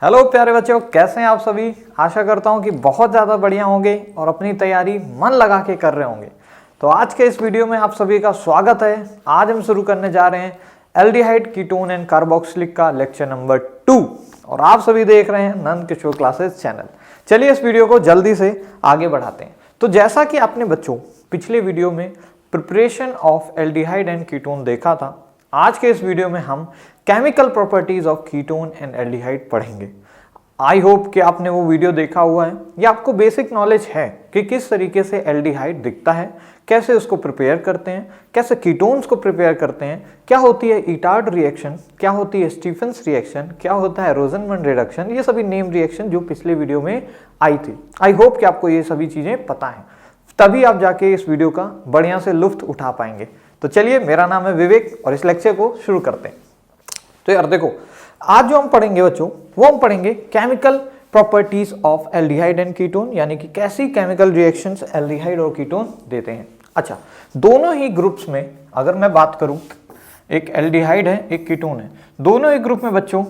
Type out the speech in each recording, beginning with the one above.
Hello प्यारे बच्चों, कैसे हैं आप सभी। आशा करता हूं कि बहुत ज़्यादा बढ़िया होंगे और अपनी तैयारी मन लगा के कर रहे होंगे। तो आज के इस वीडियो में आप सभी का स्वागत है। आज हम शुरू करने जा रहे हैं एल्डिहाइड, कीटोन एंड कार्बोक्सिलिक का लेक्चर नंबर 2 और आप सभी देख रहे हैं नंद किशोर क्लासेस चैनल। चलिए इस वीडियो को जल्दी से आगे बढ़ाते हैं। तो जैसा कि आपने बच्चों पिछले वीडियो में preparation of aldehyde and ketone देखा था, आज के इस वीडियो में हम chemical properties of ketone and aldehyde पढ़ेंगे। आई होप कि आपने वो वीडियो देखा हुआ है या आपको बेसिक नॉलेज है कि किस तरीके से एल्डिहाइड दिखता है, कैसे उसको प्रिपेयर करते हैं, कैसे कीटोन्स को प्रिपेयर करते हैं, क्या होती है इटार्ड रिएक्शन, क्या होती है स्टीफेंस रिएक्शन, क्या होता है रोजनमंड रिडक्शन, ये सभी नेम रिएक्शन जो पिछले वीडियो में आई थी। आई होप कि आपको ये सभी चीज़ें पता हैं, तभी आप जाके इस वीडियो का बढ़िया से लुत्फ उठा पाएंगे। तो चलिए, मेरा नाम है विवेक और इस लेक्चर को शुरू करते हैं। तो यार देखो, आज जो हम पढ़ेंगे बच्चों, वो हम पढ़ेंगे chemical properties of aldehyde and ketone, यानी कि कैसी केमिकल रिएक्शंस एल्डिहाइड और कीटोन देते हैं। अच्छा, दोनों ही ग्रुप्स में अगर मैं बात करूं, एक एल्डिहाइड है एक कीटोन है, दोनों ही ग्रुप में बच्चों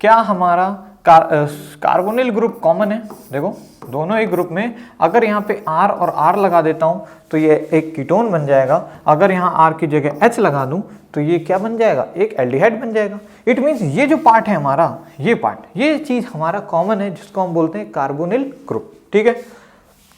क्या हमारा कार्बोनिल ग्रुप कॉमन है। देखो, दोनों ही ग्रुप में अगर यहाँ पे R और R लगा देता हूँ तो ये एक कीटोन बन जाएगा। अगर यहाँ R की जगह H लगा दूँ तो ये क्या बन जाएगा, एक एल्डिहाइड बन जाएगा। इट मीन्स ये जो पार्ट है हमारा, ये चीज़ हमारा कॉमन है, जिसको हम बोलते हैं कार्बोनिल ग्रुप। ठीक है।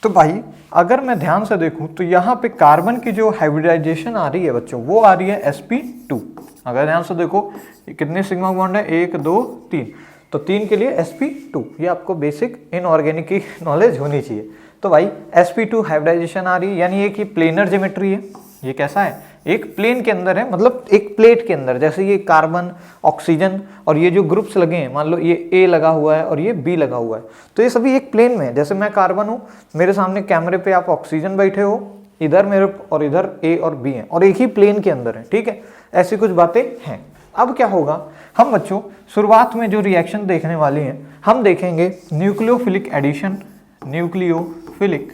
तो भाई अगर मैं ध्यान से देखूं तो यहाँ पे कार्बन की जो हाइब्रिडाइजेशन आ रही है बच्चों, वो आ रही है sp2। अगर ध्यान से देखो कितने सिग्मा बॉन्ड है, 1 2 3, तो 3 के लिए sp2। ये आपको बेसिक इनऑर्गेनिक की नॉलेज होनी चाहिए। तो भाई sp2 हाइब्रिडाइजेशन आ रही है, यानी एक ही प्लेनर ज्योमेट्री है। ये कैसा है, एक प्लेन के अंदर है, मतलब एक प्लेट के अंदर। जैसे ये कार्बन, ऑक्सीजन और ये जो ग्रुप्स लगे हैं, मान लो ये A लगा हुआ है और ये B लगा हुआ है, तो ये सभी एक प्लेन में है। जैसे मैं कार्बन हूँ, मेरे सामने कैमरे पे आप ऑक्सीजन बैठे हो, इधर मेरे और इधर A और B हैं और एक ही प्लेन के अंदर है। ठीक है, ऐसी कुछ बातें हैं। अब क्या होगा, हम बच्चों शुरुआत में जो रिएक्शन देखने वाले हैं, हम देखेंगे nucleophilic addition, nucleophilic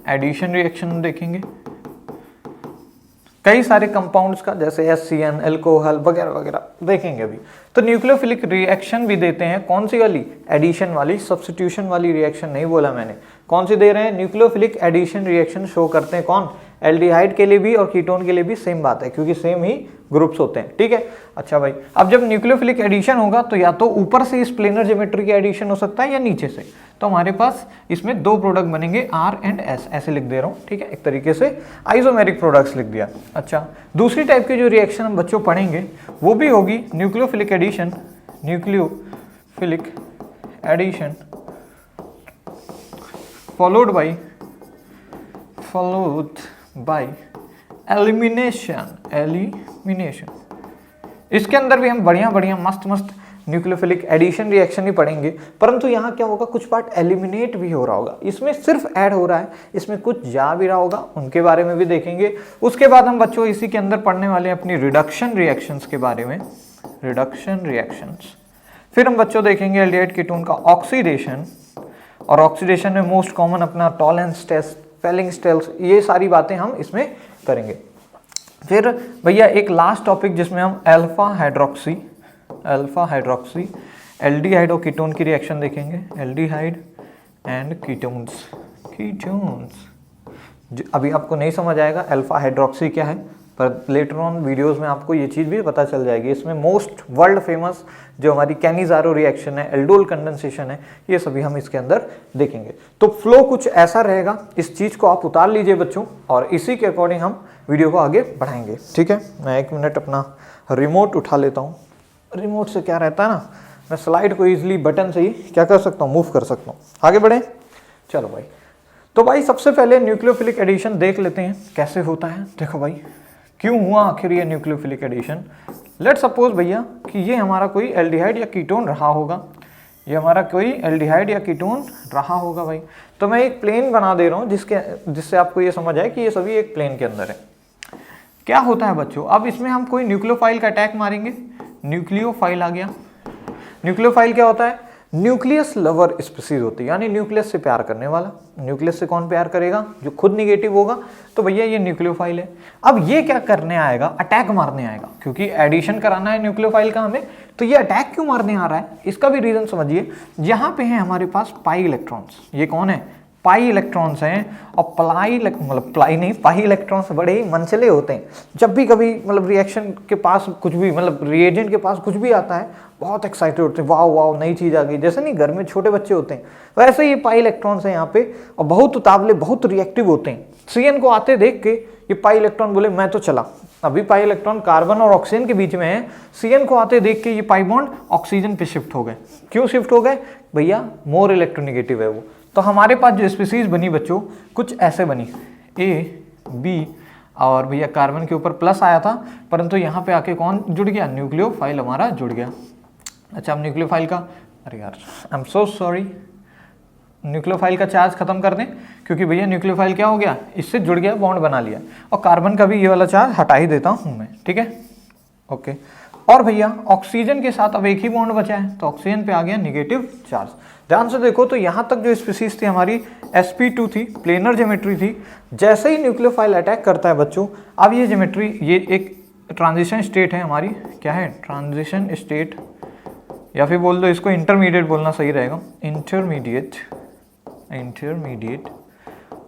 addition reaction देखेंगे कई सारे कंपाउंड्स का, जैसे HCN, अल्कोहल वगैरह वगैरह देखेंगे अभी। तो न्यूक्लियोफिलिक रिएक्शन भी देते हैं। कौन सी वाली, एडिशन वाली, सब्स्टिट्यूशन वाली रिएक्शन नहीं बोला मैंने। कौन सी दे रहे हैं, न्यूक्लियोफिलिक एडिशन रिएक्शन शो करते हैं। कौन, एल्डिहाइड के लिए भी और कीटोन के लिए भी सेम बात है, क्योंकि सेम ही ग्रुप्स होते हैं। ठीक है। अच्छा भाई, अब जब न्यूक्लियोफिलिक एडिशन होगा तो या तो ऊपर से इस प्लेनर ज्योमेट्री का एडिशन हो सकता है या नीचे से। तो हमारे पास इसमें दो प्रोडक्ट बनेंगे, R एंड S, ऐसे लिख दे रहा हूँ। ठीक है, एक तरीके से आइसोमेरिक प्रोडक्ट्स लिख दिया। अच्छा, दूसरी टाइप की जो रिएक्शन हम बच्चों पढ़ेंगे वो भी होगी nucleophilic addition, followed by elimination. इसके अंदर भी हम बढ़िया मस्त न्यूक्लियोफिलिक एडिशन रिएक्शन ही पढ़ेंगे, परंतु यहाँ क्या होगा, कुछ पार्ट एलिमिनेट भी हो रहा होगा। इसमें सिर्फ ऐड हो रहा है, इसमें कुछ जा भी रहा होगा, उनके बारे में भी देखेंगे। उसके बाद हम बच्चों इसी के अंदर पढ़ने वाले हैं अपनी रिडक्शन रिएक्शंस के बारे में, रिडक्शन रिएक्शंस। फिर हम बच्चों देखेंगे एल्डिहाइड कीटोन का ऑक्सीडेशन, और ऑक्सीडेशन में मोस्ट कॉमन अपना टॉलेंस टेस्ट, फेलिंग्स टेस्ट, ये सारी बातें हम इसमें करेंगे। फिर भैया एक लास्ट टॉपिक जिसमें हम अल्फा हाइड्रोक्सी एल्डिहाइड और कीटोन की रिएक्शन देखेंगे, एल्डिहाइड एंड कीटोन्स। अभी आपको नहीं समझ आएगा अल्फा हाइड्रोक्सी क्या है, पर लेटर ऑन वीडियोस में आपको ये चीज़ भी पता चल जाएगी। इसमें मोस्ट वर्ल्ड फेमस जो हमारी कैनिज़ारो रिएक्शन है, एल्डोल कंडेंसेशन है, ये सभी हम इसके अंदर देखेंगे। तो फ्लो कुछ ऐसा रहेगा, इस चीज़ को आप उतार लीजिए बच्चों, और इसी के अकॉर्डिंग हम वीडियो को आगे बढ़ाएंगे। ठीक है, मैं 1 मिनट अपना रिमोट उठा लेता हूँ। रिमोट से क्या रहता है ना, मैं स्लाइड को ईजिली बटन से ही क्या कर सकता हूँ, मूव कर सकता हूँ। आगे बढ़ें, चलो भाई। तो भाई सबसे पहले न्यूक्लियोफिलिक एडिशन देख लेते हैं कैसे होता है। देखो भाई, क्यों हुआ आखिर ये न्यूक्लियोफिलिक एडिशन। लेट सपोज भैया कि ये हमारा कोई एल्डिहाइड या कीटोन रहा होगा, ये हमारा कोई एल्डिहाइड या कीटोन रहा होगा भाई। तो मैं एक प्लेन बना दे रहा हूँ जिससे आपको ये समझ आए कि ये सभी एक प्लेन के अंदर है। क्या होता है बच्चों, अब इसमें हम कोई न्यूक्लियोफाइल का अटैक मारेंगे, न्यूक्लियोफाइल आ गया। न्यूक्लियोफाइल क्या होता है, न्यूक्लियस लवर स्पीसीज होती है, यानी न्यूक्लियस से प्यार करने वाला। न्यूक्लियस से कौन प्यार करेगा? जो खुद निगेटिव होगा, तो भैया ये न्यूक्लियोफाइल है। अब ये क्या करने आएगा? अटैक मारने आएगा, क्योंकि एडिशन कराना है न्यूक्लियोफाइल का हमें, तो ये अटैक क्यों मारने आ रहा है इसका भी रीजन समझिए। यहाँ पे है हमारे पास पाई इलेक्ट्रॉन्स, ये कौन है? पाई इलेक्ट्रॉन्स हैं। और पाई इलेक्ट्रॉन्स बड़े ही मनचले होते हैं। जब भी कभी मतलब रिएक्शन के पास कुछ भी, मतलब रिएजेंट के पास कुछ भी आता है, बहुत एक्साइटेड होते हैं, वाह वाह नई चीज़ आ गई। जैसे नहीं घर में छोटे बच्चे होते हैं, वैसे ही पाई इलेक्ट्रॉन्स हैं यहाँ पे, और बहुत उतावले, बहुत रिएक्टिव होते हैं। CN को आते देख के ये पाई इलेक्ट्रॉन बोले मैं तो चला। अभी पाई इलेक्ट्रॉन कार्बन और ऑक्सीजन के बीच में है, CN को आते देख के ये पाई बॉन्ड ऑक्सीजन पे शिफ्ट हो गए। क्यों शिफ्ट हो गए? भैया मोर इलेक्ट्रोनिगेटिव है वो। तो हमारे पास जो स्पीसीज बनी बच्चों, कुछ ऐसे बनी, A, B, और भैया कार्बन के ऊपर प्लस आया था, परंतु यहाँ पे आके कौन जुड़ गया? न्यूक्लियोफाइल हमारा जुड़ गया। अच्छा, अब न्यूक्लियोफाइल का, अरे यार I am so sorry, nucleophile का चार्ज खत्म कर दें, क्योंकि भैया न्यूक्लियोफाइल क्या हो गया? इससे जुड़ गया, बॉन्ड बना लिया। और कार्बन का भी ये वाला चार्ज हटा ही देता हूँ मैं, ठीक है, ओके। और भैया ऑक्सीजन के साथ अब एक ही बॉन्ड बचा है, तो ऑक्सीजन पे आ गया निगेटिव चार्ज। ध्यान से देखो तो यहाँ तक जो स्पीसीज थी हमारी sp2 थी, प्लेनर ज्योमेट्री थी। जैसे ही न्यूक्लियोफाइल अटैक करता है बच्चों, अब ये ज्योमेट्री, ये एक ट्रांजिशन स्टेट है हमारी, क्या है? ट्रांजिशन स्टेट, या फिर बोल दो इसको इंटरमीडिएट बोलना सही रहेगा, इंटरमीडिएट।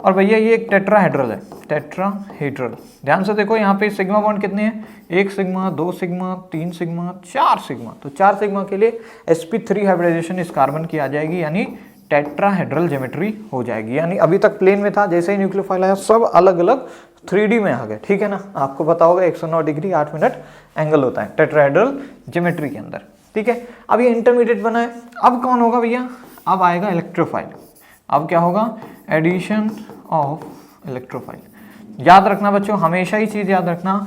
और भैया ये एक टेट्राहेड्रल है, टेट्राहेड्रल। ध्यान से देखो यहाँ पे सिग्मा बॉन्ड कितने हैं? 1 सिग्मा, 2 सिग्मा, 3 सिग्मा, 4 सिग्मा। तो 4 सिग्मा के लिए sp3 हाइब्रिडाइजेशन इस कार्बन की आ जाएगी, यानी टेट्राहेड्रल ज्योमेट्री हो जाएगी। यानी अभी तक प्लेन में था, जैसे ही न्यूक्लियोफाइल आया सब अलग अलग 3D में आ गए, ठीक है ना। आपको पता होगा 109 डिग्री 8 मिनट एंगल होता है टेट्राहेड्रल ज्योमेट्री के अंदर, ठीक है। अब ये इंटरमीडिएट बना है, अब कौन होगा भैया? अब आएगा इलेक्ट्रोफाइल। अब क्या होगा? Addition of electrophile. याद रखना बच्चों, हमेशा ही चीज याद रखना,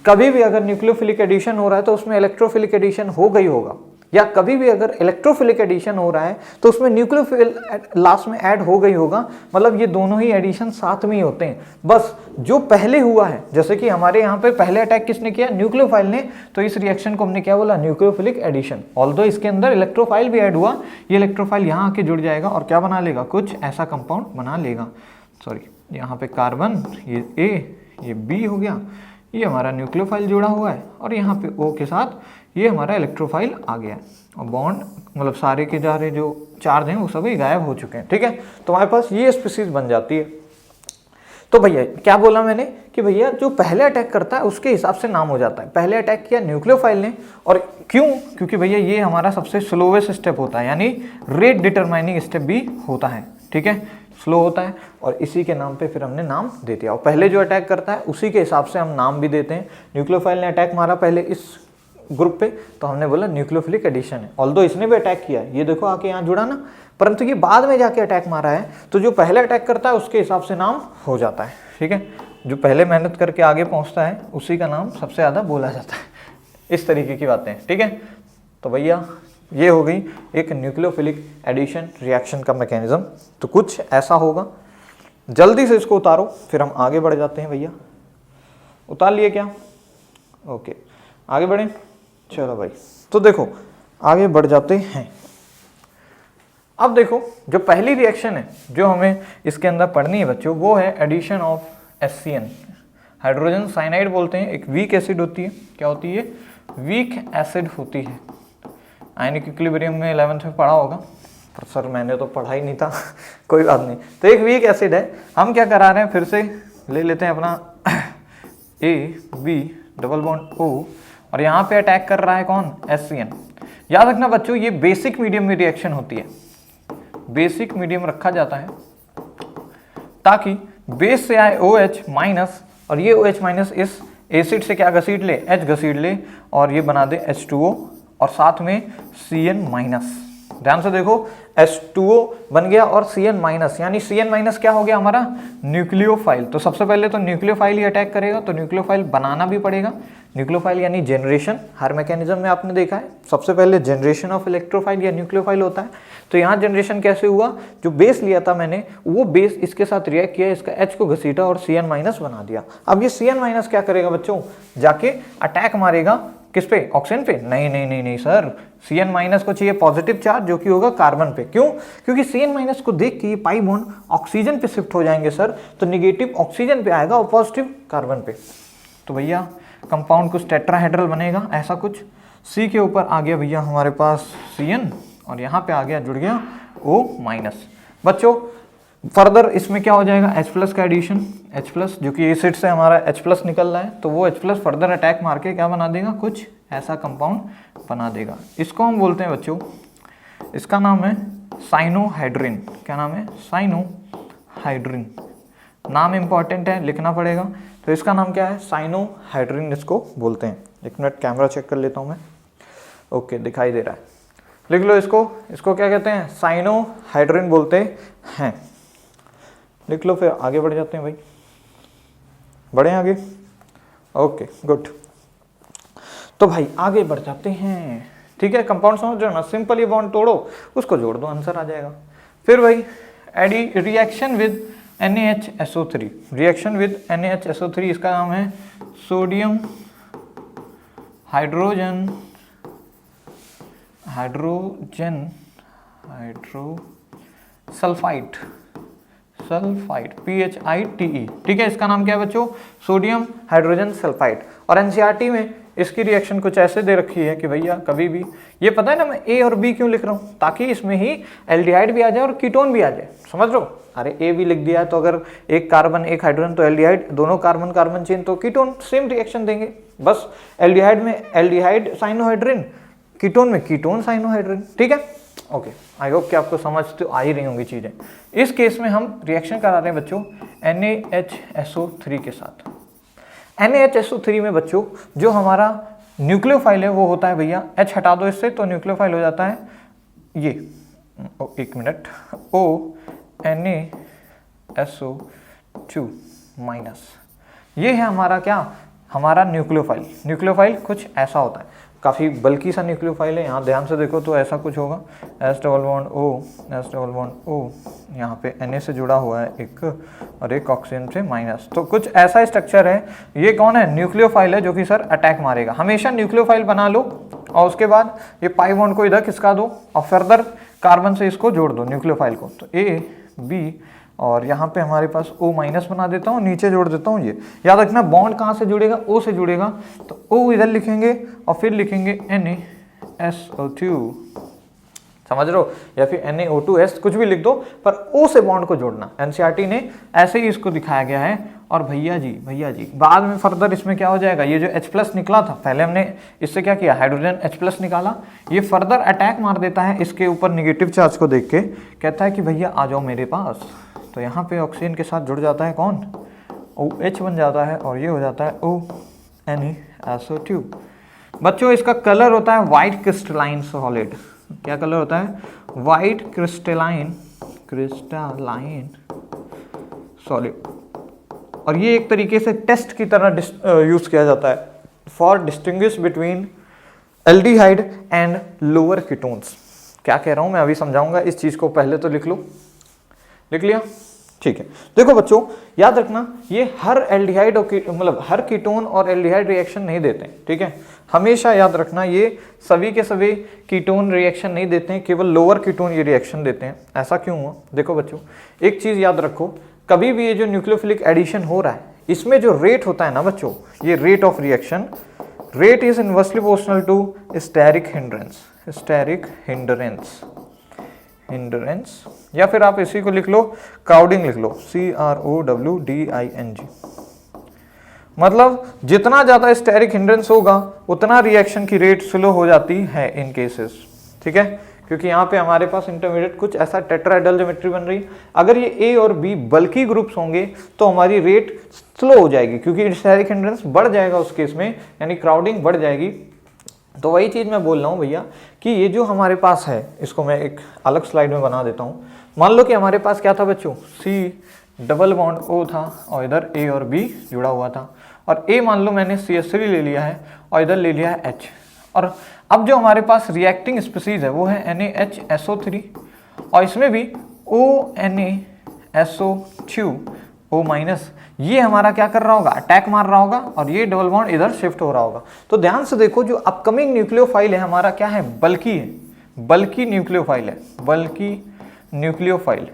कभी भी अगर न्यूक्लियोफिलिक एडिशन हो रहा है तो उसमें इलेक्ट्रोफिलिक एडिशन हो गई होगा, या कभी भी अगर इलेक्ट्रोफिलिक एडिशन हो रहा है तो उसमें न्यूक्लियोफिल लास्ट में ऐड हो गई होगा। मतलब ये दोनों ही एडिशन साथ में ही होते हैं। बस जो पहले हुआ है, जैसे कि हमारे यहाँ पे पहले अटैक किसने किया? न्यूक्लियोफाइल ने। तो इस रिएक्शन को हमने क्या बोला? Nucleophilic addition. ऑल्दो इसके अंदर इलेक्ट्रोफाइल भी ऐड हुआ, ये इलेक्ट्रोफाइल यहाँ आके जुड़ जाएगा और क्या बना लेगा? कुछ ऐसा कंपाउंड बना लेगा। सॉरी, यहाँ पे कार्बन, ये A, ये B हो गया, ये हमारा न्यूक्लियोफाइल जुड़ा हुआ है, और यहाँ पे O के साथ ये हमारा इलेक्ट्रोफाइल आ गया है। और बॉन्ड मतलब सारे के जा रहे जो चार्ज हैं वो सभी गायब हो चुके हैं, ठीक है। तो हमारे पास ये स्पीसीज बन जाती है। तो भैया क्या बोला मैंने कि भैया जो पहले अटैक करता है उसके हिसाब से नाम हो जाता है। पहले अटैक किया न्यूक्लियोफाइल ने, और क्यों? क्योंकि भैया ये हमारा सबसे स्लोवेस्ट स्टेप होता है, यानी रेट डिटरमाइनिंग स्टेप भी होता है, ठीक है, स्लो होता है, और इसी के नाम पे फिर हमने नाम दे दिया। और पहले जो अटैक करता है उसी के हिसाब से हम नाम भी देते हैं। न्यूक्लियोफाइल ने अटैक मारा पहले इस ग्रुप पे, तो हमने बोला न्यूक्लियोफिलिक एडिशन है। ऑल्दो इसने भी अटैक किया है, ये देखो आके यहाँ जुड़ा ना, परंतु ये बाद में जाके अटैक मारा है, तो जो पहले अटैक करता है उसके हिसाब से नाम हो जाता है, ठीक है। जो पहले मेहनत करके आगे पहुँचता है उसी का नाम सबसे ज़्यादा बोला जाता है। इस तरीके की बातें, ठीक है। तो भैया ये हो गई एक न्यूक्लियोफिलिक एडिशन रिएक्शन का मैकेनिज्म। तो कुछ ऐसा होगा, जल्दी से इसको उतारो, फिर हम आगे बढ़ जाते हैं। भैया उतार लिए क्या? ओके, आगे बढ़ें, चलो भाई। तो देखो आगे बढ़ जाते हैं। अब देखो जो पहली रिएक्शन है जो हमें इसके अंदर पढ़नी है बच्चों, वो है addition of HCN, hydrogen cyanide बोलते हैं। एक वीक एसिड होती है, क्या होती है? वीक एसिड होती है। आयनिक इक्विलिब्रियम में 11th में पढ़ा होगा, पर सर मैंने तो पढ़ा ही नहीं था। कोई बात नहीं। तो एक वीक एसिड है। हम क्या करा रहे हैं, फिर से ले लेते हैं अपना A, B, double bond O, और यहाँ पे अटैक कर रहा है कौन? HCN। याद रखना बच्चों, ये बेसिक मीडियम में रिएक्शन होती है। बेसिक मीडियम रखा जाता है ताकि बेस से आए OH माइनस, और ये OH माइनस इस एसिड से क्या घसीट ले? H घसीट ले, और ये बना दे H2O, और साथ में CN माइनस। ध्यान से देखो, H2O बन गया और CN माइनस, यानी CN माइनस क्या हो गया हमारा? न्यूक्लियोफाइल। तो सबसे पहले तो न्यूक्लियोफाइल ही अटैक करेगा, तो न्यूक्लियोफाइल बनाना भी पड़ेगा। न्यूक्लियोफाइल यानी जनरेशन, हर मैकेनिज्म में आपने देखा है सबसे पहले जनरेशन ऑफ इलेक्ट्रोफाइल या न्यूक्लियोफाइल होता है। तो यहाँ जनरेशन कैसे हुआ, जो बेस लिया था मैंने वो बेस इसके साथ रिएक्ट किया, इसका H को घसीटा और Cn माइनस बना दिया। अब ये Cn माइनस क्या करेगा बच्चों, जाके अटैक मारेगा किस पे, ऑक्सीजन पे? नहीं नहीं नहीं नहीं सर, Cn माइनस को चाहिए पॉजिटिव चार्ज जो कि होगा कार्बन पे। क्यों? क्योंकि Cn माइनस को देख के ये पाई बॉन्ड ऑक्सीजन पे शिफ्ट हो जाएंगे सर, तो निगेटिव ऑक्सीजन पे आएगा और पॉजिटिव कार्बन पे। तो भैया कंपाउंड कुछ टेट्राहेड्रल बनेगा ऐसा कुछ। C के ऊपर आ गया भैया हमारे पास Cn और यहाँ पे आ गया, जुड़ गया O माइनस। बच्चों फर्दर इसमें क्या हो जाएगा, H प्लस का एडिशन, H प्लस जो कि एसिड से हमारा H प्लस निकल रहा है, तो वो H प्लस फर्दर अटैक मार के क्या बना देगा, कुछ ऐसा कंपाउंड बना देगा। इसको हम बोलते हैं बच्चों, इसका नाम है साइनोहाइड्रिन। क्या नाम है, साइनोहाइड्रिन। नाम इंपॉर्टेंट है, लिखना पड़ेगा। तो इसका नाम क्या है, साइनोहाइड्रिन इसको बोलते हैं। एक मिनट कैमरा चेक कर लेता हूँ मैं। ओके दिखाई दे रहा है, लिख लो इसको क्या कहते हैं, साइनोहाइड्रिन बोलते हैं। लिख लो, फिर आगे बढ़ जाते हैं भाई, बढ़े आगे। ओके गुड, तो भाई आगे बढ़ जाते हैं। ठीक है, कंपाउंड समझ रहे हो ना, सिंपल ये बॉन्ड तोड़ो उसको जोड़ दो, आंसर आ जाएगा। फिर भाई reaction with NaHSO3, reaction with NaHSO3 इसका नाम है सोडियम हाइड्रोजन सल्फाइड PHITE। ठीक है, इसका नाम क्या है बच्चों, सोडियम हाइड्रोजन सल्फाइड। और एनसीईआरटी में इसकी रिएक्शन कुछ ऐसे दे रखी है कि भैया कभी भी, ये पता है ना मैं A और B क्यों लिख रहा हूँ, ताकि इसमें ही एल्डिहाइड भी आ जाए और कीटोन भी आ जाए, समझ लो। अरे A भी लिख दिया है तो अगर एक कार्बन एक हाइड्रोजन तो एल्डिहाइड, दोनों कार्बन कार्बन चेन तो कीटोन, सेम रिएक्शन देंगे। बस एल्डिहाइड में एल्डिहाइड साइनोहाइड्रिन, कीटोन में कीटोन साइनोहाइड्रिन। ठीक है, ओके, आई होप कि आपको समझ तो आ ही रही होंगी चीजें। इस केस में हम रिएक्शन करा रहे हैं बच्चों NaHSO3 के साथ। NaHSO3 में बच्चों जो हमारा न्यूक्लियोफाइल है वो होता है भैया, H हटा दो इससे तो न्यूक्लियोफाइल हो जाता है ये, एक मिनट, O NaSO2 माइनस। ये है हमारा क्या, हमारा न्यूक्लियोफाइल। न्यूक्लियोफाइल कुछ ऐसा होता है, काफ़ी बल्कि सा न्यूक्लियोफाइल है। यहाँ ध्यान से देखो तो ऐसा कुछ होगा, S डबल बॉन्ड O, यहाँ पे Na से जुड़ा हुआ है एक और एक ऑक्सीजन से माइनस, तो कुछ ऐसा स्ट्रक्चर है। ये कौन है, न्यूक्लियोफाइल है जो कि सर अटैक मारेगा। हमेशा न्यूक्लियोफाइल बना लो और उसके बाद ये पाई बॉन्ड को इधर खिसका दो और फर्दर कार्बन से इसको जोड़ दो न्यूक्लियोफाइल को, तो A B और यहाँ पे हमारे पास O माइनस बना देता हूँ, नीचे जोड़ देता हूँ। ये याद रखना, बॉन्ड कहाँ से जुड़ेगा, O से जुड़ेगा, तो O इधर लिखेंगे और फिर लिखेंगे NaSO2, समझ रहे हो, या फिर NaO2S कुछ भी लिख दो, पर O से बॉन्ड को जोड़ना। एनसीईआरटी ने ऐसे ही इसको दिखाया गया है। और भैया जी बाद में फर्दर इसमें क्या हो जाएगा, ये जो H प्लस निकला था, पहले हमने इससे क्या किया, हाइड्रोजन H प्लस निकाला, ये फर्दर अटैक मार देता है इसके ऊपर निगेटिव चार्ज को देख के, कहता है कि भैया आ जाओ मेरे पास। तो यहाँ पे ऑक्सीजन के साथ जुड़ जाता है कौन, OH बन जाता है और ये हो जाता है O NaSO2। बच्चों इसका कलर होता है वाइट क्रिस्टलाइन सॉलिड। क्या कलर होता है, वाइट क्रिस्टलाइन सॉलिड। और ये एक तरीके से टेस्ट की तरह यूज किया जाता है for distinguish between aldehyde and lower ketones. क्या कह रहा हूं मैं अभी समझाऊंगा, इस चीज को पहले तो लिख लो, लिख लिया, ठीक है। देखो बच्चों याद रखना, ये हर एल्डिहाइड मतलब हर कीटोन और एल्डिहाइड रिएक्शन नहीं देते हैं, ठीक है। हमेशा याद रखना ये सभी के सभी कीटोन रिएक्शन नहीं देते हैं, केवल लोअर कीटोन ये रिएक्शन देते हैं। ऐसा क्यों हुआ, देखो बच्चों एक चीज याद रखो, कभी भी ये जो न्यूक्लियोफिलिक एडिशन हो रहा है इसमें जो रेट होता है ना बच्चों, ये rate of reaction, rate is inversely proportional to steric hindrance, या फिर आप इसी को लिख लो, क्राउडिंग लिख लो, CROWDING। मतलब जितना ज्यादा स्टेरिक हिंड्रेंस होगा उतना रिएक्शन की रेट स्लो हो जाती है इन केसेस, ठीक है। क्योंकि यहाँ पे हमारे पास इंटरमीडिएट कुछ ऐसा टेट्राहेड्रल ज्योमेट्री बन रही है। अगर ये A और B बल्कि ग्रुप्स होंगे तो हमारी रेट स्लो हो जाएगी, क्योंकि स्टेरिक हिंड्रेंस बढ़ जाएगा उस केस में, यानी क्राउडिंग बढ़ जाएगी। तो वही चीज़ मैं बोल रहा हूँ भैया कि ये जो हमारे पास है, इसको मैं एक अलग स्लाइड में बना देता हूँ। मान लो कि हमारे पास क्या था बच्चों, C डबल बॉन्ड O था और इधर A और B जुड़ा हुआ था, और A मान लो मैंने CH3 ले लिया है और इधर ले लिया है H। और अब जो हमारे पास रिएक्टिंग स्पीसीज है वो है NaHSO3 और इसमें भी ONaSO2 O-, ये हमारा क्या कर रहा होगा, अटैक मार रहा होगा और ये डबल बॉन्ड इधर शिफ्ट हो रहा होगा। तो ध्यान से देखो, जो अपकमिंग न्यूक्लियोफाइल है हमारा क्या है, बल्कि है, बल्कि न्यूक्लियोफाइल है, बल्कि न्यूक्लियोफाइल,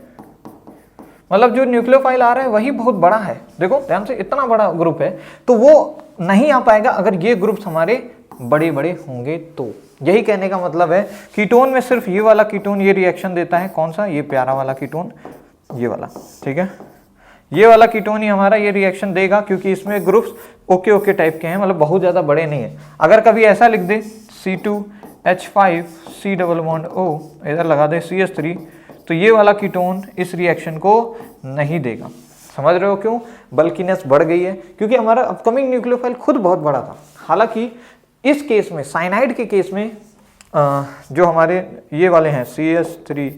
मतलब जो न्यूक्लियोफाइल आ रहा है वही बहुत बड़ा है। देखो ध्यान से, इतना बड़ा ग्रुप है तो वो नहीं आ पाएगा अगर ये ग्रुप्स हमारे बड़े बड़े होंगे। तो यही कहने का मतलब है, कीटोन में सिर्फ ये वाला कीटोन ये रिएक्शन देता है, कौन सा, ये प्यारा वाला कीटोन, ये वाला, ठीक है, ये वाला कीटोन ही हमारा ये रिएक्शन देगा, क्योंकि इसमें ग्रुप्स ओके ओके टाइप के हैं, मतलब बहुत ज़्यादा बड़े नहीं है। अगर कभी ऐसा लिख दे C2H5 C double bond O, इधर लगा दे CH3, तो ये वाला कीटोन इस रिएक्शन को नहीं देगा। समझ रहे हो क्यों, बल्किनेस बढ़ गई है, क्योंकि हमारा अपकमिंग न्यूक्लियोफाइल खुद बहुत बड़ा था। हालांकि इस केस में, साइनाइड के केस में, जो हमारे ये वाले हैं CH3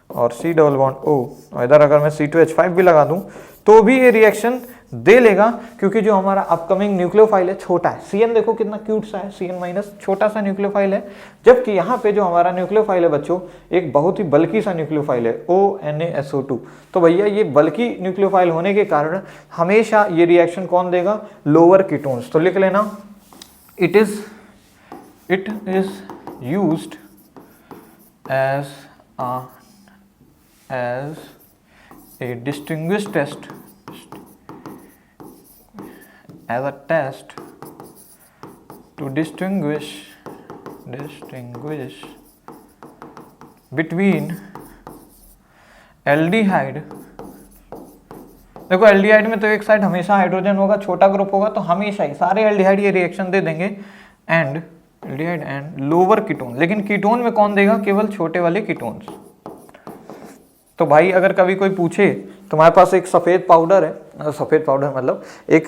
और C डबल बॉन्ड O, और इधर अगर मैं C2H5 भी लगा दूं तो भी ये रिएक्शन दे लेगा, क्योंकि जो हमारा अपकमिंग न्यूक्लियोफाइल है छोटा है। CN देखो कितना क्यूट सा है, CN- छोटा सा न्यूक्लियोफाइल है, जबकि यहाँ पे जो हमारा न्यूक्लियोफाइल है बच्चों एक बहुत ही बल्कि सा न्यूक्लियोफाइल है ONaSO2। तो भैया ये बल्कि न्यूक्लियोफाइल होने के कारण हमेशा ये रिएक्शन कौन देगा, लोअर कीटोन्स। तो लिख लेना, it is used as a distinguished test, as a test to distinguish between aldehyde। देखो एल्डिहाइड में तो एक साइड हमेशा हाइड्रोजन होगा, छोटा ग्रुप होगा, तो हमेशा ही सारे एल्डिहाइड ये रिएक्शन दे देंगे, and aldehyde and lower ketone. लेकिन कीटोन में कौन देगा, केवल छोटे वाले कीटोन्स। तो भाई अगर कभी कोई पूछे तुम्हारे पास एक सफ़ेद पाउडर है, सफ़ेद पाउडर मतलब एक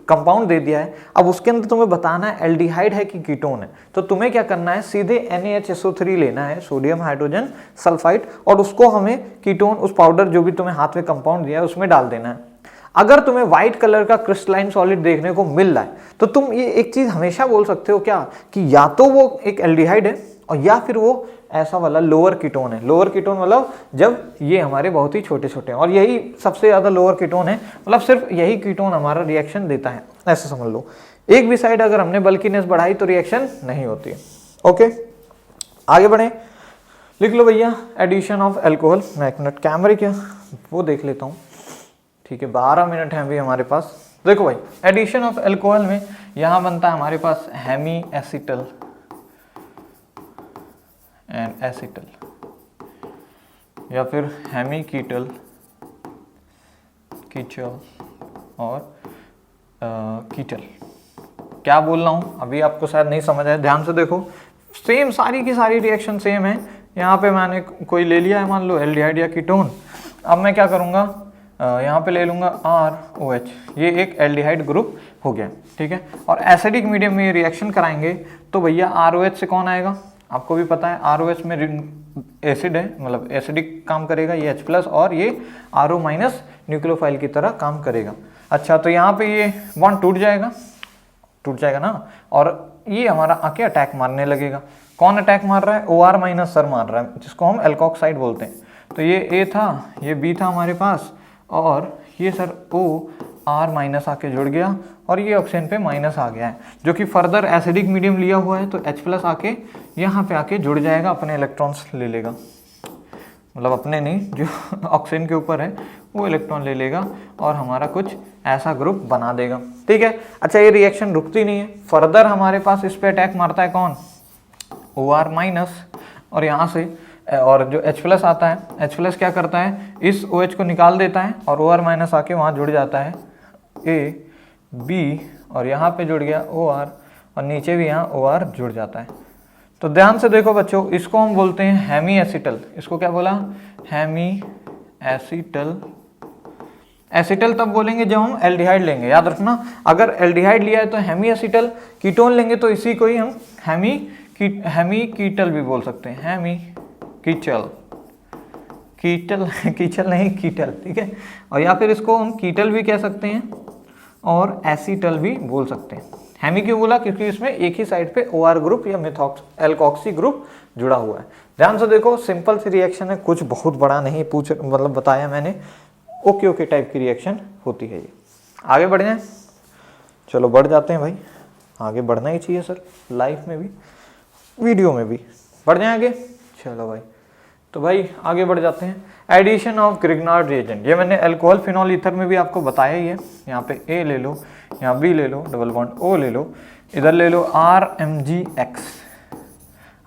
कंपाउंड दे दिया है, अब उसके अंदर तुम्हें बताना है एल्डिहाइड है कि कीटोन है, तो तुम्हें क्या करना है, सीधे NaHSO3 लेना है, सोडियम हाइड्रोजन सल्फाइड, और उसको हमें कीटोन, उस पाउडर जो भी तुम्हें हाथ में कंपाउंड दिया है उसमें डाल देना है। अगर तुम्हें व्हाइट कलर का क्रिस्टलाइन सॉलिड देखने को मिल रहा है तो तुम ये एक चीज़ हमेशा बोल सकते हो क्या, कि या तो वो एक एल्डिहाइड है और या फिर वो ऐसा वाला लोअर कीटोन है। लोअर कीटोन मतलब जब ये हमारे बहुत ही छोटे छोटे हैं, और यही सबसे ज़्यादा लोअर कीटोन है, मतलब सिर्फ यही कीटोन हमारा रिएक्शन देता है, ऐसे समझ लो। एक भी साइड अगर हमने बल्किनेस बढ़ाई तो रिएक्शन नहीं होती है। ओके, आगे बढ़े, लिख लो भैया, एडिशन ऑफ एल्कोहल। मैं एक मिनट कैमरे क्या वो देख लेता हूँ, ठीक है, 12 मिनट हैं अभी हमारे पास। देखो भाई, एडिशन ऑफ एल्कोहल में यहाँ बनता है हमारे पास हेमी एसिटल एंड एसिटल, या फिर हेमी कीटल, कीचल और कीटल। क्या बोल रहा हूँ अभी आपको शायद नहीं समझ आया, ध्यान से देखो, सेम सारी की सारी रिएक्शन सेम है। यहाँ पे मैंने कोई ले लिया है, मान लो एल्डिहाइड या कीटोन, अब मैं क्या करूँगा, यहाँ पे ले लूँगा ROH, ये एक एल्डिहाइड ग्रुप हो गया, ठीक है। और एसिडिक मीडियम में ये रिएक्शन कराएंगे तो भैया ROH से कौन आएगा, आपको भी पता है ROH में एसिड है, मतलब एसिडिक काम करेगा, ये H+, और ये RO- न्यूक्लियोफाइल की तरह काम करेगा। अच्छा, तो यहाँ पे ये बॉन्ड टूट जाएगा ना, और ये हमारा आके अटैक मारने लगेगा। कौन अटैक मार रहा है, OR- सर मार रहा है, जिसको हम एल्कोक्साइड बोलते हैं। तो ये A था, ये B था हमारे पास, और ये सर OR- आके जुड़ गया, और ये ऑप्शन पे माइनस आ गया है, जो कि फर्दर एसिडिक मीडियम लिया हुआ है, तो H+ आके यहाँ पे आके जुड़ जाएगा, अपने इलेक्ट्रॉन्स ले लेगा, मतलब अपने नहीं, जो ऑक्सीजन के ऊपर है वो इलेक्ट्रॉन ले लेगा और हमारा कुछ ऐसा ग्रुप बना देगा, ठीक है। अच्छा, ये रिएक्शन रुकती नहीं है, फर्दर हमारे पास इस पे अटैक मारता है कौन, OR-, और यहाँ से और जो H+ आता है, H+ क्या करता है, इस OH को निकाल देता है और OR- आके वहाँ जुड़ जाता है A, B, और यहाँ पे जुड़ गया OR, और नीचे भी यहाँ OR जुड़ जाता है। तो ध्यान से देखो बच्चों, इसको हम बोलते हैं हेमी एसिटल। इसको क्या बोला, हेमी एसिटल। एसिटल तब बोलेंगे जब हम एल्डिहाइड लेंगे, याद रखना, अगर एल्डिहाइड लिया है तो हेमी एसिटल, कीटोन लेंगे तो इसी को ही हम हेमी कीटल भी बोल सकते हैं, हेमी कीचल, कीचल नहीं कीटल, ठीक है। और या फिर इसको हम कीटल भी कह सकते हैं, और एसीटल भी बोल सकते हैं। हेमी क्यों बोला? क्योंकि इसमें एक ही साइड पे OR ग्रुप या एल्कोक्सी ग्रुप जुड़ा हुआ है। ध्यान से देखो, सिंपल सी रिएक्शन है, कुछ बहुत बड़ा नहीं मतलब बताया मैंने, ओके टाइप की रिएक्शन होती है ये। आगे बढ़ जाए, चलो बढ़ जाते हैं भाई, आगे बढ़ना ही चाहिए सर, लाइफ में भी वीडियो में भी। बढ़ जाए आगे, चलो भाई। तो भाई आगे बढ़ जाते हैं। एडिशन ऑफ ग्रिग्नार्ड रिएजेंट, ये मैंने अल्कोहल फिनॉल ईथर में भी आपको बताया ही है। यहाँ पे A ले लो, यहाँ B ले लो, डबल बॉन्ड O ले लो, इधर ले लो RMgX।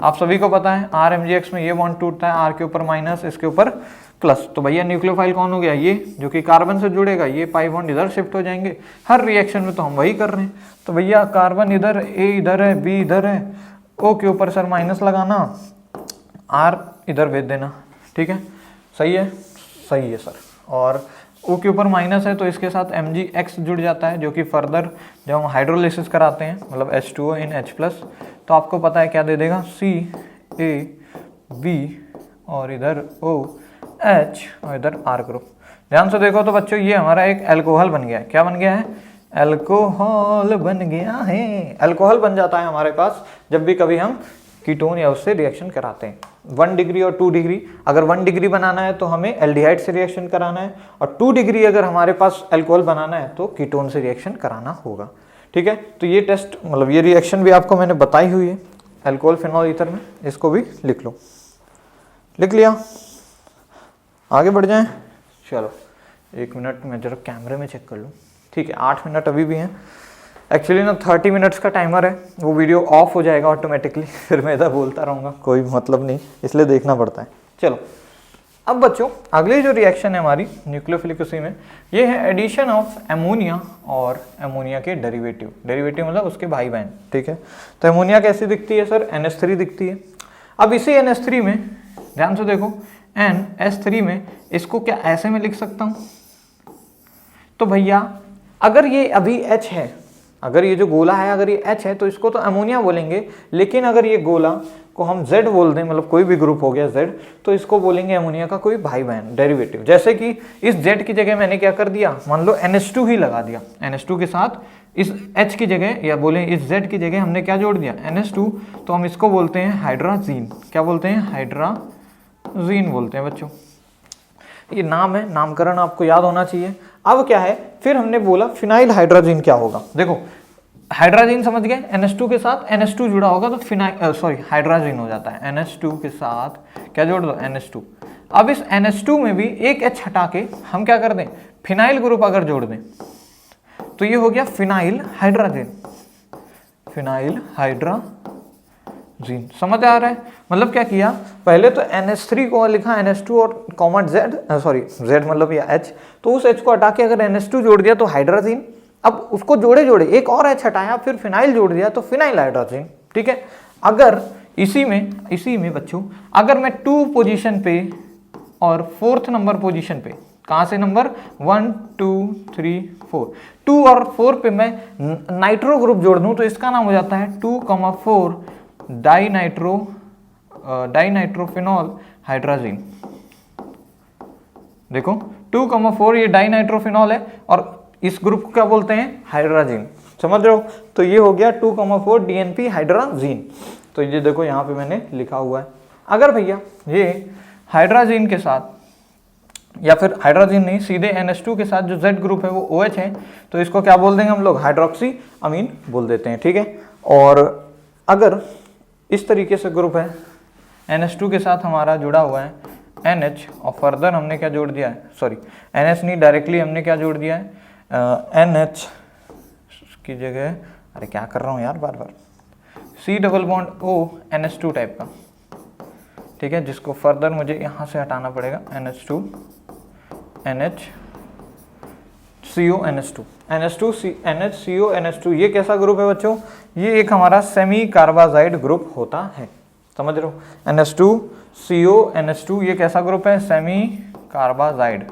आप सभी को पता है RMgX में ये बॉन्ड टूटता है, R के ऊपर माइनस, इसके ऊपर प्लस। तो भैया न्यूक्लियोफाइल कौन हो गया? ये जो कि कार्बन से जुड़ेगा, ये पाई बॉन्ड इधर शिफ्ट हो जाएंगे। हर रिएक्शन में तो हम वही कर रहे हैं। तो भैया कार्बन इधर, A इधर है, B इधर है, O के ऊपर सर माइनस लगाना, R इधर भेज देना, ठीक है, सही है? सही है सर। और O के ऊपर माइनस है तो इसके साथ Mgx जुड़ जाता है, जो कि फर्दर जब हम हाइड्रोलिसिस कराते हैं, मतलब H2O in H+, तो आपको पता है क्या दे देगा? CaB और इधर OH और इधर R ग्रुप। ध्यान से देखो तो बच्चों, ये हमारा एक अल्कोहल बन गया है। क्या बन गया है? अल्कोहल बन गया है। अल्कोहल बन जाता है हमारे पास जब भी कभी हम कीटोन या उससे रिएक्शन कराते हैं। 1 डिग्री और 2 डिग्री, अगर 1 डिग्री बनाना है तो हमें एल्डिहाइड से रिएक्शन कराना है, और 2 डिग्री अगर हमारे पास अल्कोहल बनाना है तो कीटोन से रिएक्शन कराना होगा, ठीक है। तो ये टेस्ट, मतलब ये रिएक्शन भी आपको मैंने बताई हुई है अल्कोहल फिनॉल ईथर में, इसको भी लिख लो। लिख लिया? आगे बढ़ जाएं, चलो 1 मिनट मैं जरा कैमरे में चेक कर लूँ, ठीक है। 8 मिनट अभी भी हैं। एक्चुअली ना 30 मिनट्स का टाइमर है, वो वीडियो ऑफ हो जाएगा ऑटोमेटिकली, फिर मैं इधर बोलता रहूँगा, कोई मतलब नहीं, इसलिए देखना पड़ता है। चलो अब बच्चों, अगली जो रिएक्शन है हमारी न्यूक्लियोफिलिक उसी में, ये है एडिशन ऑफ एमोनिया और एमोनिया के डेरिवेटिव। डेरिवेटिव मतलब उसके भाई बहन, ठीक है। तो एमोनिया कैसी दिखती है सर? NH3 दिखती है। अब इसी NH3 में ध्यान से देखो, NH3 में इसको क्या ऐसे में लिख सकता हूँ? तो भैया अगर ये अभी H है, अगर ये जो गोला है अगर ये H है तो इसको तो अमोनिया बोलेंगे, लेकिन अगर ये गोला को हम Z बोल दें, मतलब कोई भी ग्रुप हो गया Z, तो इसको बोलेंगे अमोनिया का कोई भाई बहन डेरिवेटिव। जैसे कि इस Z की जगह मैंने क्या कर दिया, मान लो NH2 ही लगा दिया, NH2 के साथ इस H की जगह, या बोले इस Z की जगह हमने क्या जोड़ दिया? NH2, तो हम इसको बोलते हैं हाइड्राजीन। क्या बोलते हैं? हाइड्राजीन बोलते हैं बच्चों। ये नाम है, नामकरण आपको याद होना चाहिए। अब क्या है, फिर हमने बोला फिनाइल हाइड्राजीन क्या होगा। देखो हाइड्राजीन समझ गए, NH2 के साथ NH2 जुड़ा होगा तो फिनाइल हाइड्राजीन हो जाता है। NH2 के साथ क्या जोड़ दो? NH2। अब इस NH2 में भी एक H हटा के हम क्या कर दें? फिनाइल ग्रुप अगर जोड़ दें तो ये हो गया फिनाइल हाइड्राजीन। फिनाइल हाइड्राजीन, समझ आ रहा है? मतलब क्या किया, पहले तो NH3 को लिखा NH2 और कॉमन Z मतलब या H, तो उस H को हटा के अगर NH2 जोड़ दिया तो हाइड्राजीन। अब उसको जोड़े जोड़े एक और H हटाया, फिर फिनाइल जोड़ दिया तो फिनाइल हाइड्राजीन, ठीक है। अगर इसी में बच्चों, अगर मैं 2 पोजीशन पे और 4th नंबर पोजीशन पे, कहाँ से नंबर 1 2 3 4, 2 और 4 पे मैं नाइट्रो ग्रुप जोड़ दूं तो इसका नाम हो जाता है 2,4 डाइनाइट्रोफिनॉल हाइड्राजीन। देखो 2,4 ये डाइनाइट्रोफिनॉल है और इस ग्रुप को क्या बोलते हैं? हाइड्राजीन। समझ रहे हो? तो ये हो गया 2,4 DNP हाइड्राजीन। तो ये देखो यहाँ पे मैंने लिखा हुआ है। अगर भैया ये हाइड्राजीन के साथ, या फिर हाइड्राजीन नहीं, सीधे NH2 के साथ जो Z ग्रुप है वो OH है, तो इसको क्या बोल देंगे हम लोग? हाइड्रोक्सी अमीन बोल देते हैं, ठीक है। और अगर इस तरीके से ग्रुप है, NH2 के साथ हमारा जुड़ा हुआ है NH, और फर्दर हमने क्या जोड़ दिया है? NH नहीं, डायरेक्टली हमने क्या जोड़ दिया है? NH की जगह, अरे क्या कर रहा हूँ यार बार बार, C double bond O NH2 type का, ठीक है, जिसको फर्दर मुझे यहाँ से हटाना पड़ेगा। NH2 NH CO NH2 NH CO NH2, ये कैसा ग्रुप है बच्चों? ये एक हमारा सेमी कार्बाजाइड ग्रुप होता है, समझ रहे हो? NH2 CO NH2 ये कैसा ग्रुप है? Semi carbazide.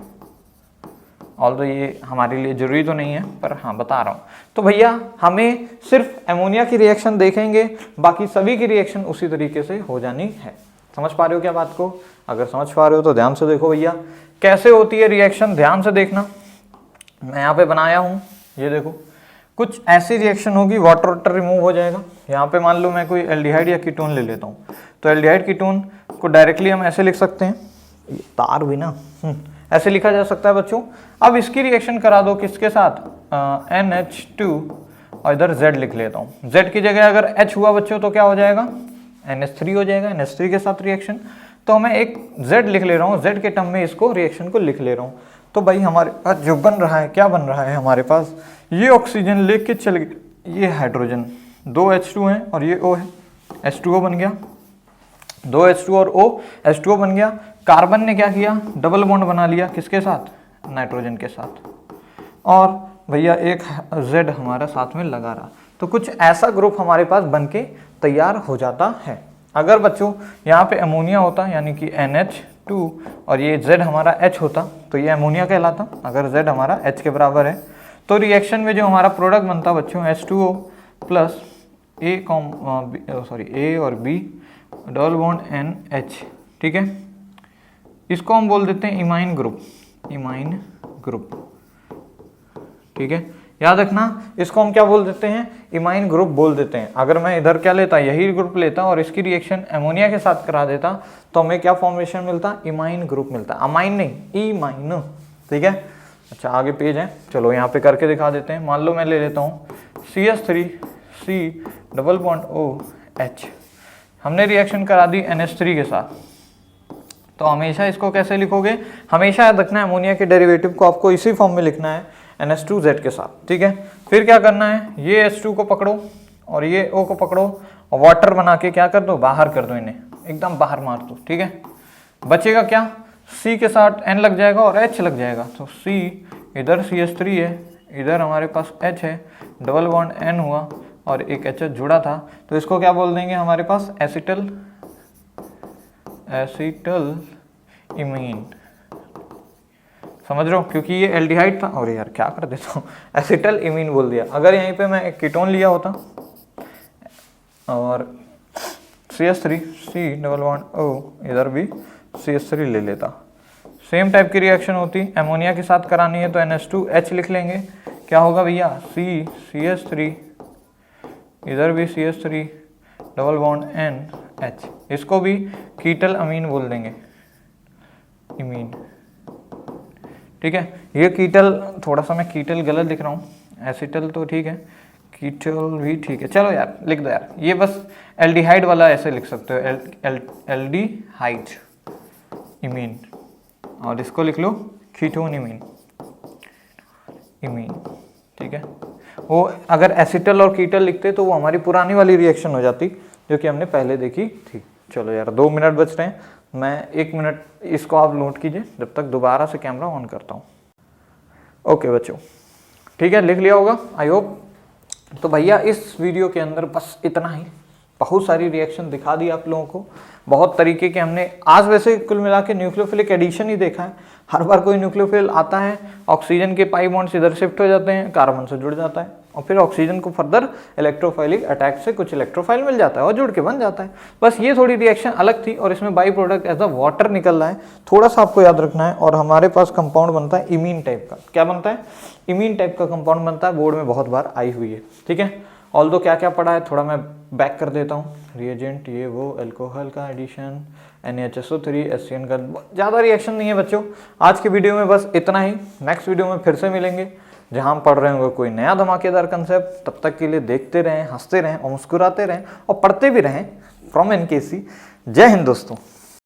ऑल्दो ये हमारे लिए जरूरी तो नहीं है, पर हाँ बता रहा हूँ। तो भैया हमें सिर्फ एमोनिया की रिएक्शन देखेंगे, बाकी सभी की रिएक्शन उसी तरीके से हो जानी है। समझ पा रहे हो क्या बात को? अगर समझ पा रहे हो तो ध्यान से देखो भैया कैसे होती है रिएक्शन, ध्यान से देखना। मैं यहाँ पे बनाया हूँ ये देखो कुछ ऐसी रिएक्शन होगी, वाटर वाटर रिमूव हो जाएगा। यहाँ पे मान लो मैं कोई एल्डिहाइड या कीटोन ले लेता हूँ, तो एल्डिहाइड कीटोन को डायरेक्टली हम ऐसे लिख सकते हैं, तार भी ना ऐसे लिखा जा सकता है बच्चों। अब इसकी रिएक्शन करा दो किसके साथ, NH2 और इधर Z लिख लेता हूँ। Z की जगह अगर H हुआ बच्चों तो क्या हो जाएगा, NH3 हो जाएगा, NH3 के साथ रिएक्शन। तो मैं एक Z लिख ले रहा हूँ, Z के टर्म में इसको रिएक्शन को लिख ले रहा हूँ। तो भाई हमारे पास जो बन रहा है, क्या बन रहा है हमारे पास, ये ऑक्सीजन लेके चल गए, ये हाइड्रोजन, 2 H2 हैं और ये O है, H2O बन गया, 2 H2 और O, H2O बन गया। कार्बन ने क्या किया, डबल बॉन्ड बना लिया किसके साथ, नाइट्रोजन के साथ, और भैया एक Z हमारा साथ में लगा रहा। तो कुछ ऐसा ग्रुप हमारे पास बनके तैयार हो जाता है। अगर बच्चों यहाँ पे अमोनिया होता यानी कि NH2 और ये Z हमारा H होता तो ये अमोनिया कहलाता। अगर Z हमारा H के बराबर है तो रिएक्शन में जो हमारा प्रोडक्ट बनता बच्चों H2O प्लस A और B डबल बॉन्ड NH, ठीक है। इसको हम बोल देते हैं इमाइन ग्रुप, इमाइन ग्रुप, ठीक है। याद रखना इसको हम क्या बोल देते हैं, इमाइन ग्रुप बोल देते हैं। अगर मैं इधर क्या लेता, यही ग्रुप लेता और इसकी रिएक्शन अमोनिया के साथ करा देता तो हमें क्या फॉर्मेशन मिलता, इमाइन ग्रुप मिलता, अमाइन नहीं, इमाइन, ठीक है। अच्छा आगे पेज है, चलो यहाँ पे करके दिखा देते हैं। मान लो मैं ले लेता हूँ CH3C डबल बॉन्ड OH, हमने रिएक्शन करा दी NH3 के साथ। तो हमेशा इसको कैसे लिखोगे, हमेशा याद रखना है अमोनिया के डेरिवेटिव को आपको इसी फॉर्म में लिखना है NH2Z के साथ, ठीक है। फिर क्या करना है, ये H2 को पकड़ो और ये O को पकड़ो और वाटर बना के क्या कर दो, बाहर कर दो, इन्हें एकदम बाहर मार दो, ठीक है। बचेगा क्या, C के साथ N लग जाएगा और H लग जाएगा। तो C इधर CH3 है, इधर हमारे पास H है, डबल बॉन्ड N हुआ और एक H जुड़ा था, तो इसको क्या बोल देंगे हमारे पास, एसिटल इमीन, समझ रहे हो, क्योंकि ये एल्डिहाइड था। और यार क्या कर देता हूँ, एसिटल इमीन बोल दिया। अगर यहीं पे मैं एक कीटोन लिया होता और CH3C डबल बॉन्ड O, इधर भी CH3 ले लेता, सेम टाइप की रिएक्शन होती। एमोनिया के साथ करानी है तो NH2H लिख लेंगे, क्या होगा भैया, CH3, इधर भी CH3 डबल बॉन्ड NH, इसको भी कीटल अमीन बोल देंगे, इमीन, ठीक है। ये कीटल, थोड़ा सा मैं कीटल गलत लिख रहा हूँ, एसिटल तो ठीक है, कीटल भी ठीक है, चलो यार लिख दो यार, ये बस एल्डिहाइड वाला ऐसे लिख सकते हो, एल्डिहाइड इमीन, और इसको लिख लो कीटोन इमीन, इमीन, ठीक है। वो अगर एसिटल और कीटल लिखते तो वो हमारी पुरानी वाली रिएक्शन हो जाती जो कि हमने पहले देखी थी। चलो यार 2 मिनट बच रहे हैं, मैं 1 मिनट इसको आप नोट कीजिए जब तक दोबारा से कैमरा ऑन करता हूँ। ओके बच्चों, ठीक है, लिख लिया होगा आई होप। तो भैया इस वीडियो के अंदर बस इतना ही, बहुत सारी रिएक्शन दिखा दी आप लोगों को, बहुत तरीके के हमने आज वैसे कुल मिला के न्यूक्लियोफिलिक एडिशन ही देखा है। हर बार कोई न्यूक्लियोफिल आता है, ऑक्सीजन के पाई बॉन्ड्स इधर शिफ्ट हो जाते हैं, कार्बन से जुड़ जाता है और फिर ऑक्सीजन को फर्दर इलेक्ट्रोफाइलिक अटैक से कुछ इलेक्ट्रोफाइल मिल जाता है और जुड़ के बन जाता है। बस ये थोड़ी रिएक्शन अलग थी और इसमें by product as a water निकल रहा है, थोड़ा सा आपको याद रखना है। और हमारे पास कंपाउंड बनता है इमीन टाइप का, क्या बनता है, इमीन टाइप का कंपाउंड बनता है, बोर्ड में बहुत बार आई हुई है, ठीक है। ऑल्दो क्या क्या पढ़ा है थोड़ा मैं बैक कर देता हूँ, रिएजेंट ये वो, अल्कोहल का एडिशन, NaHSO3, HCN का, ज़्यादा रिएक्शन नहीं है बच्चों। आज की वीडियो में बस इतना ही, नेक्स्ट वीडियो में फिर से मिलेंगे जहाँ हम पढ़ रहे होंगे कोई नया धमाकेदार कंसेप्ट। तब तक के लिए देखते रहें, हंसते रहें और मुस्कुराते रहें और पढ़ते भी रहें फ्रॉम NKC। जय हिंद दोस्तों।